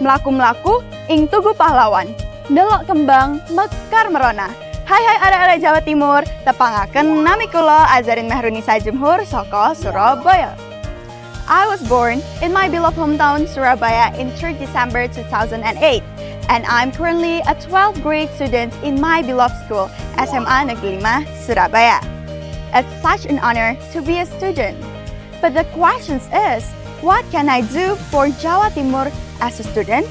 Melaku-melaku, ing tugu pahlawan. Delok kembang, mekar merona. Hai arek-arek Jawa Timur, tepangaken nami kula Azarin Mehrunisa Jumhur saka Surabaya. I was born in my beloved hometown Surabaya in 3rd December 2008, and I'm currently a 12th grade student in my beloved school, SMA Negeri 5 Surabaya. It's such an honor to be a student. But the question is, what can I do for Jawa Timur as a student?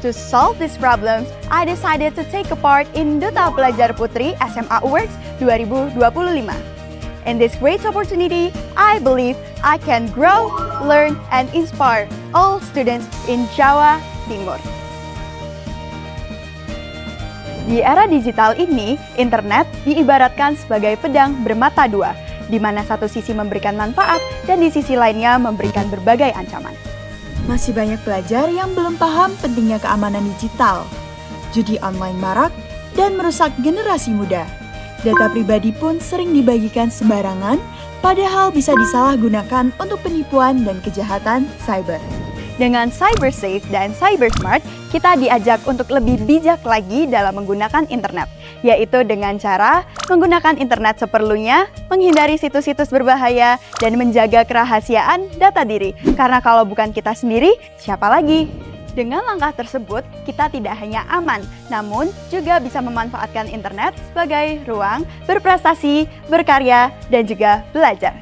To solve these problems, I decided to take a part in Duta Pelajar Putri SMA Awards 2025. In this great opportunity, I believe I can grow, learn, and inspire all students in Jawa Timur. Di era digital ini, internet diibaratkan sebagai pedang bermata dua, di mana satu sisi memberikan manfaat dan di sisi lainnya memberikan berbagai ancaman. Masih banyak pelajar yang belum paham pentingnya keamanan digital. Judi online marak dan merusak generasi muda. Data pribadi pun sering dibagikan sembarangan, padahal bisa disalahgunakan untuk penipuan dan kejahatan cyber. Dengan CyberSafe dan CyberSmart, kita diajak untuk lebih bijak lagi dalam menggunakan internet, yaitu dengan cara menggunakan internet seperlunya, menghindari situs-situs berbahaya, dan menjaga kerahasiaan data diri. Karena kalau bukan kita sendiri, siapa lagi? Dengan langkah tersebut, kita tidak hanya aman, namun juga bisa memanfaatkan internet sebagai ruang berprestasi, berkarya, dan juga belajar.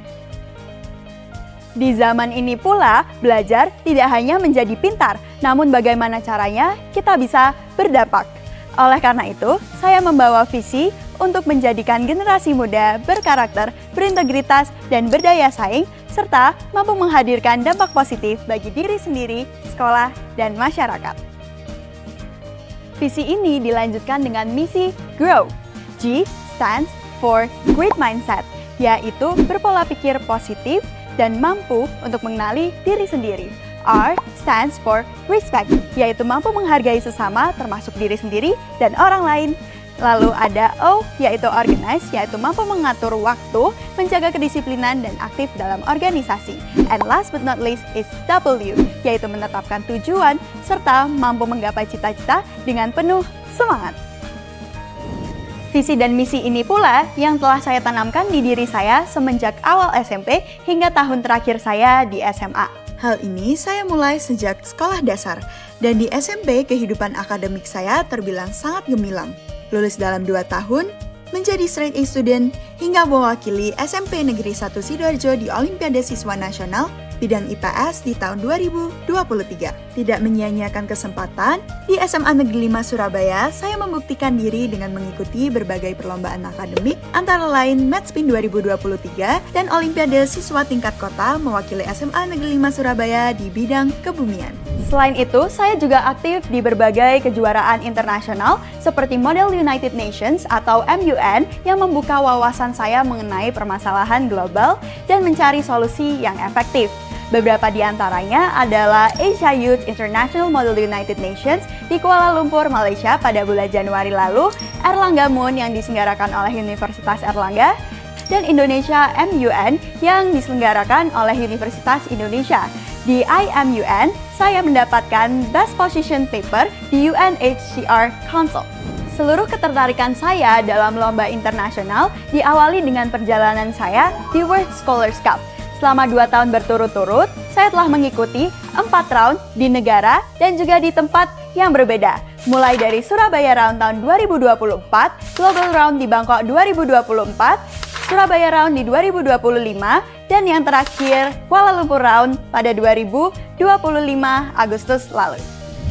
Di zaman ini pula, belajar tidak hanya menjadi pintar, namun bagaimana caranya kita bisa berdampak. Oleh karena itu, saya membawa visi untuk menjadikan generasi muda berkarakter, berintegritas, dan berdaya saing, serta mampu menghadirkan dampak positif bagi diri sendiri, sekolah, dan masyarakat. Visi ini dilanjutkan dengan misi GROW. G stands for Great Mindset, yaitu berpola pikir positif dan mampu untuk mengenali diri sendiri. R stands for Respect, yaitu mampu menghargai sesama termasuk diri sendiri dan orang lain. Lalu ada O, yaitu Organize, yaitu mampu mengatur waktu, menjaga kedisiplinan dan aktif dalam organisasi. And last but not least is W, yaitu menetapkan tujuan serta mampu menggapai cita-cita dengan penuh semangat. Visi dan misi ini pula yang telah saya tanamkan di diri saya semenjak awal SMP hingga tahun terakhir saya di SMA. Hal ini saya mulai sejak sekolah dasar, dan di SMP kehidupan akademik saya terbilang sangat gemilang. Lulus dalam 2 tahun, menjadi straight A student, hingga mewakili SMP Negeri 1 Sidoarjo di Olimpiade Siswa Nasional bidang IPS di tahun 2023. Tidak menyia-nyiakan kesempatan, di SMA Negeri 5 Surabaya, saya membuktikan diri dengan mengikuti berbagai perlombaan akademik, antara lain Matchpin 2023 dan Olimpiade Siswa Tingkat Kota mewakili SMA Negeri 5 Surabaya di bidang kebumian. Selain itu, saya juga aktif di berbagai kejuaraan internasional seperti Model United Nations atau MUN yang membuka wawasan saya mengenai permasalahan global dan mencari solusi yang efektif. Beberapa di antaranya adalah Asia Youth International Model United Nations di Kuala Lumpur, Malaysia pada bulan Januari lalu, Erlangga Moon yang diselenggarakan oleh Universitas Erlangga, dan Indonesia MUN yang diselenggarakan oleh Universitas Indonesia. Di IMUN, saya mendapatkan Best Position Paper di UNHCR Council. Seluruh ketertarikan saya dalam lomba internasional diawali dengan perjalanan saya di World Scholars Cup. Selama 2 tahun berturut-turut, saya telah mengikuti 4 round di negara dan juga di tempat yang berbeda. Mulai dari Surabaya Round tahun 2024, Global Round di Bangkok 2024, Surabaya Round di 2025, dan yang terakhir Kuala Lumpur Round pada 2025 Agustus lalu.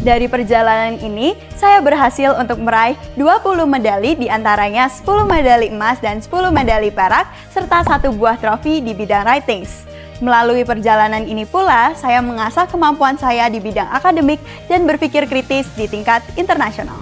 Dari perjalanan ini, saya berhasil untuk meraih 20 medali, diantaranya 10 medali emas dan 10 medali perak, serta 1 buah trofi di bidang writings. Melalui perjalanan ini pula, saya mengasah kemampuan saya di bidang akademik dan berpikir kritis di tingkat internasional.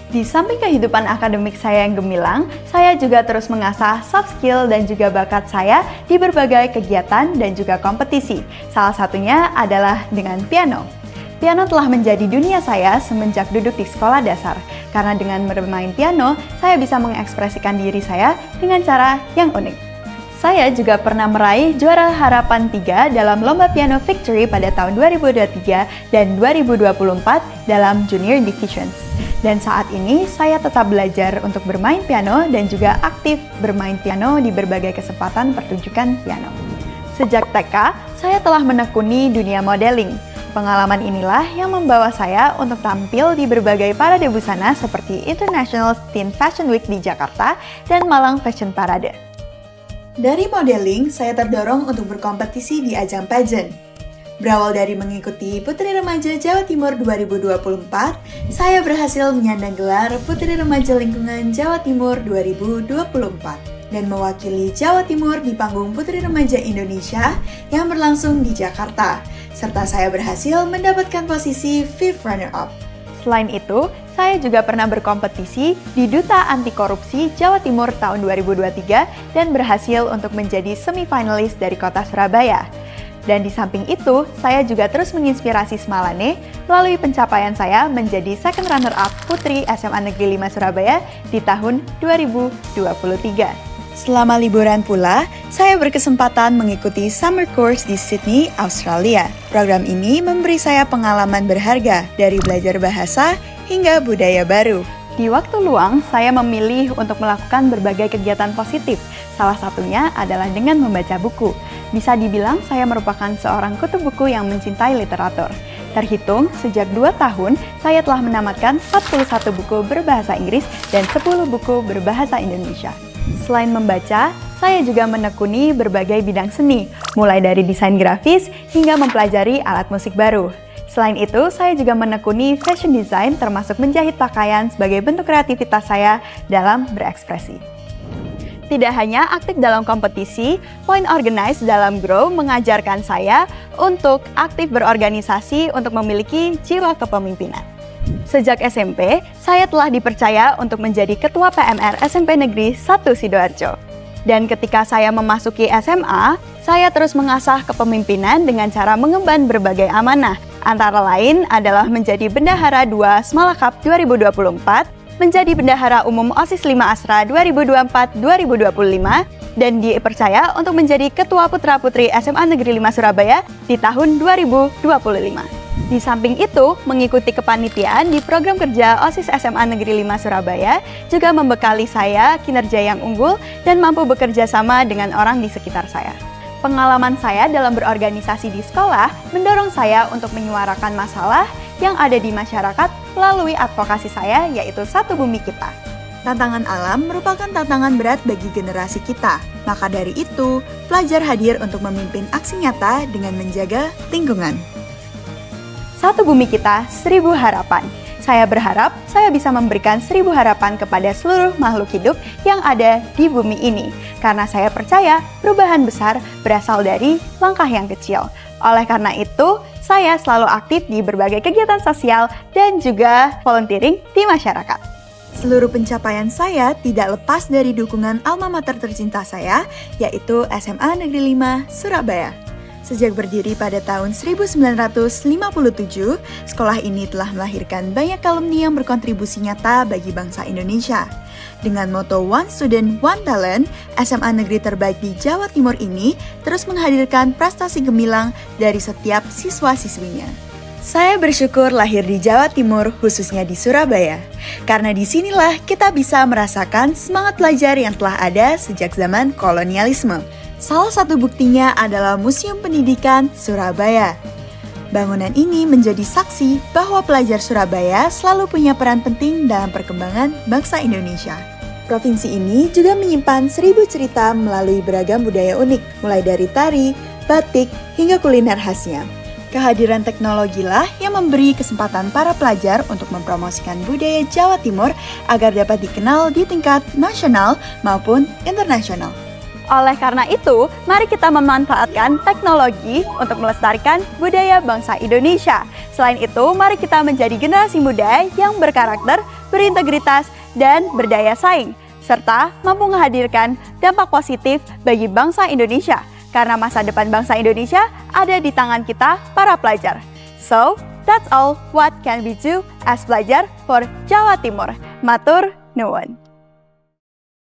Di samping kehidupan akademik saya yang gemilang, saya juga terus mengasah soft skill dan juga bakat saya di berbagai kegiatan dan juga kompetisi. Salah satunya adalah dengan piano. Piano telah menjadi dunia saya semenjak duduk di sekolah dasar. Karena dengan bermain piano, saya bisa mengekspresikan diri saya dengan cara yang unik. Saya juga pernah meraih juara harapan 3 dalam Lomba Piano Victory pada tahun 2023 dan 2024 dalam Junior Divisions. Dan saat ini saya tetap belajar untuk bermain piano dan juga aktif bermain piano di berbagai kesempatan pertunjukan piano. Sejak TK, saya telah menekuni dunia modeling. Pengalaman inilah yang membawa saya untuk tampil di berbagai parade busana seperti International Teen Fashion Week di Jakarta dan Malang Fashion Parade. Dari modeling, saya terdorong untuk berkompetisi di ajang pageant. Berawal dari mengikuti Putri Remaja Jawa Timur 2024, saya berhasil menyandang gelar Putri Remaja Lingkungan Jawa Timur 2024 dan mewakili Jawa Timur di panggung Putri Remaja Indonesia yang berlangsung di Jakarta, serta saya berhasil mendapatkan posisi 5th runner-up. Selain itu, saya juga pernah berkompetisi di Duta Anti Korupsi Jawa Timur tahun 2023 dan berhasil untuk menjadi semifinalis dari kota Surabaya. Dan di samping itu, saya juga terus menginspirasi Smalane melalui pencapaian saya menjadi second runner-up Putri SMA Negeri 5 Surabaya di tahun 2023. Selama liburan pula, saya berkesempatan mengikuti summer course di Sydney, Australia. Program ini memberi saya pengalaman berharga dari belajar bahasa hingga budaya baru. Di waktu luang, saya memilih untuk melakukan berbagai kegiatan positif. Salah satunya adalah dengan membaca buku. Bisa dibilang saya merupakan seorang kutub buku yang mencintai literatur. Terhitung, sejak 2 tahun, saya telah menamatkan 41 buku berbahasa Inggris dan 10 buku berbahasa Indonesia. Selain membaca, saya juga menekuni berbagai bidang seni, mulai dari desain grafis hingga mempelajari alat musik baru. Selain itu, saya juga menekuni fashion design termasuk menjahit pakaian sebagai bentuk kreativitas saya dalam berekspresi. Tidak hanya aktif dalam kompetisi, Point Organize dalam Grow mengajarkan saya untuk aktif berorganisasi untuk memiliki jiwa kepemimpinan. Sejak SMP, saya telah dipercaya untuk menjadi Ketua PMR SMP Negeri 1 Sidoarjo. Dan ketika saya memasuki SMA, saya terus mengasah kepemimpinan dengan cara mengemban berbagai amanah. Antara lain adalah menjadi Bendahara 2 Smala Cup 2024, menjadi Bendahara Umum OSIS 5 Asra 2024-2025, dan dipercaya untuk menjadi Ketua Putra-Putri SMA Negeri 5 Surabaya di tahun 2025. Di samping itu, mengikuti kepanitiaan di program kerja OSIS SMA Negeri 5 Surabaya juga membekali saya kinerja yang unggul dan mampu bekerja sama dengan orang di sekitar saya. Pengalaman saya dalam berorganisasi di sekolah mendorong saya untuk menyuarakan masalah yang ada di masyarakat melalui advokasi saya, yaitu Satu Bumi Kita. Tantangan alam merupakan tantangan berat bagi generasi kita. Maka dari itu, pelajar hadir untuk memimpin aksi nyata dengan menjaga lingkungan. Satu Bumi Kita, 1000 harapan. Saya berharap saya bisa memberikan 1000 harapan kepada seluruh makhluk hidup yang ada di bumi ini. Karena saya percaya perubahan besar berasal dari langkah yang kecil. Oleh karena itu, saya selalu aktif di berbagai kegiatan sosial dan juga volunteering di masyarakat. Seluruh pencapaian saya tidak lepas dari dukungan alma mater tercinta saya, yaitu SMA Negeri 5 Surabaya. Sejak berdiri pada tahun 1957, sekolah ini telah melahirkan banyak alumni yang berkontribusi nyata bagi bangsa Indonesia. Dengan moto One Student, One Talent, SMA negeri terbaik di Jawa Timur ini terus menghadirkan prestasi gemilang dari setiap siswa-siswinya. Saya bersyukur lahir di Jawa Timur, khususnya di Surabaya. Karena disinilah kita bisa merasakan semangat belajar yang telah ada sejak zaman kolonialisme. Salah satu buktinya adalah Museum Pendidikan Surabaya. Bangunan ini menjadi saksi bahwa pelajar Surabaya selalu punya peran penting dalam perkembangan bangsa Indonesia. Provinsi ini juga menyimpan 1000 cerita melalui beragam budaya unik, mulai dari tari, batik, hingga kuliner khasnya. Kehadiran teknologilah yang memberi kesempatan para pelajar untuk mempromosikan budaya Jawa Timur agar dapat dikenal di tingkat nasional maupun internasional. Oleh karena itu, mari kita memanfaatkan teknologi untuk melestarikan budaya bangsa Indonesia. Selain itu, mari kita menjadi generasi muda yang berkarakter, berintegritas, dan berdaya saing, serta mampu menghadirkan dampak positif bagi bangsa Indonesia. Karena masa depan bangsa Indonesia ada di tangan kita, para pelajar. So, that's all what can we do as pelajar for Jawa Timur. Matur nuwun.